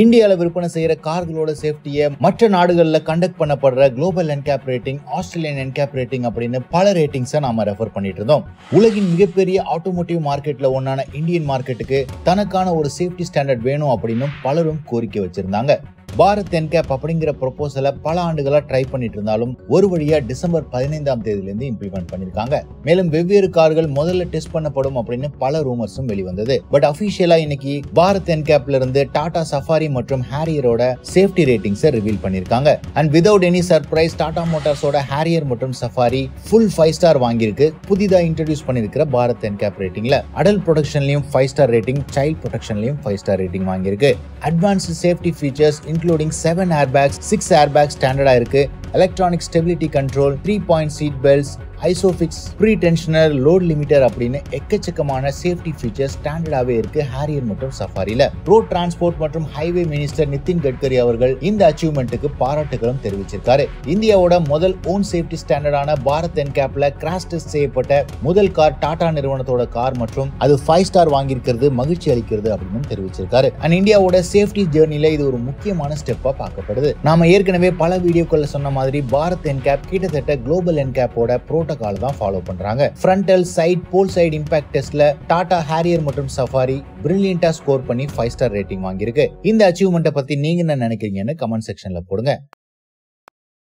இந்தியால விற்பனை செய்யற கார்களோட சேஃப்டியை மற்ற நாடுகள்ல கண்டக்ட் பண்ணப்படுற global NCAP rating, Australian NCAP rating அப்படின்னு பல ரேட்டிங்ஸை நாம ரெஃபர் பண்ணிட்டு இருந்தோம். உலகின் மிகப்பெரிய ஆட்டோமோட்டிவ் மார்க்கெட்ல ஒன்னான இந்தியன் மார்க்கெட்டுக்கு தனக்கான ஒரு சேஃப்டி ஸ்டாண்டர்ட் வேணும் அப்படின்னு பலரும் கோரிக்கை வச்சிருந்தாங்க. பாரத் NCAP அப்படிங்கிற ப்ரொபோசலை பல ஆண்டுகளா ட்ரை பண்ணிட்டு இருந்தாலும் ஒரு வழியா டிசம்பர் 15ஆம் தேதியிலிருந்து இம்ப்ளிமெண்ட் பண்ணிருக்காங்க. மேலும் வெவ்வேறு கார்கள் முதல்ல டெஸ்ட் பண்ணப்படும் அப்படின்னு பல ரூமர்ஸும் வெளிவந்தது. பட் அபிஷியலா இன்னைக்கு பாரத் NCAPல இருந்து டாடா சஃபாரி மற்றும் ஹேரியரோட சேஃப்டி ரேட்டிங்ஸை ரிவீல் பண்ணிருக்காங்க. And without any surprise Tata மோட்டார்ஸோட ஹேரியர் மற்றும் சஃபாரி ஃபுல் 5 ஸ்டார் வாங்கியிருக்கு. புதிதா இன்ட்ரோடியூஸ் பண்ணிருக்கிற பாரத் NCAP ரேட்டிங்ல அடல்ட் ப்ரொடெக்ஷன்லயும் 5 ஸ்டார் ரேட்டிங், சைல்ட் ப்ரொடெக்ஷன்லயும் 5 ஸ்டார் ரேட்டிங் வாங்கியிருக்கு. Advanced safety features including 7 airbags, 6 airbags ஸ்டாண்டர்டா இருக்கு. Electronic stability control, 3-point seat belts, ISOFIX, pretensioner, load limiter அப்படின்னு எக்கச்சக்கமான சேஃப்டி ஃபீச்சர்ஸ் ஸ்டாண்டர்டாவே இருக்கு ஹேரியர் மற்றும் சஃபாரில. ரோட் டிரான்ஸ்போர்ட் மற்றும் ஹைவே மினிஸ்டர் நிதின் கட்கரி அவர்கள் இந்த அச்சீவ்மெண்ட்டுக்கு பாராட்டுகளும் தெரிவிச்சிருக்காரு. இந்தியாவோட முதல் ஓன் சேஃப்டி ஸ்டாண்டர்டான பாரத் NCAPல கிராஷ் டெஸ்ட் செய்யப்பட்ட முதல் கார் டாடா நிறுவனத்தோட கார் மற்றும் அது 5 ஸ்டார் வாங்கியிருக்கிறது மகிழ்ச்சி அளிக்கிறது அப்படின்னு தெரிவிச்சிருக்காரு. அண்ட் இந்தியாவோட சேஃப்டி ஜேர்னில இது ஒரு முக்கியமான ஸ்டெப்பா பார்க்கப்படுது. நாம ஏற்கனவே பல வீடியோக்கள்ல சொன்ன மாதிரி பாரத் NCAP கிட்டத்தட்ட குளோபல் NCAPோட புரோட்டோகால் தான் ஃபாலோ பண்றாங்க. ஃப்ரண்டல், சைட், போல் சைடு இம்பாக்ட் டெஸ்ட்ல டாடா ஹேரியர் மற்றும் சஃபாரி பிரில்லியண்டா ஸ்கோர் பண்ணி 5 ஸ்டார் ரேட்டிங் வாங்கியிருக்கு. இந்த அச்சீவ்மெண்ட்டை பத்தி நீங்க என்ன நினைக்கிறீங்கன்னு கமெண்ட் செக்ஷன்ல போடுங்க.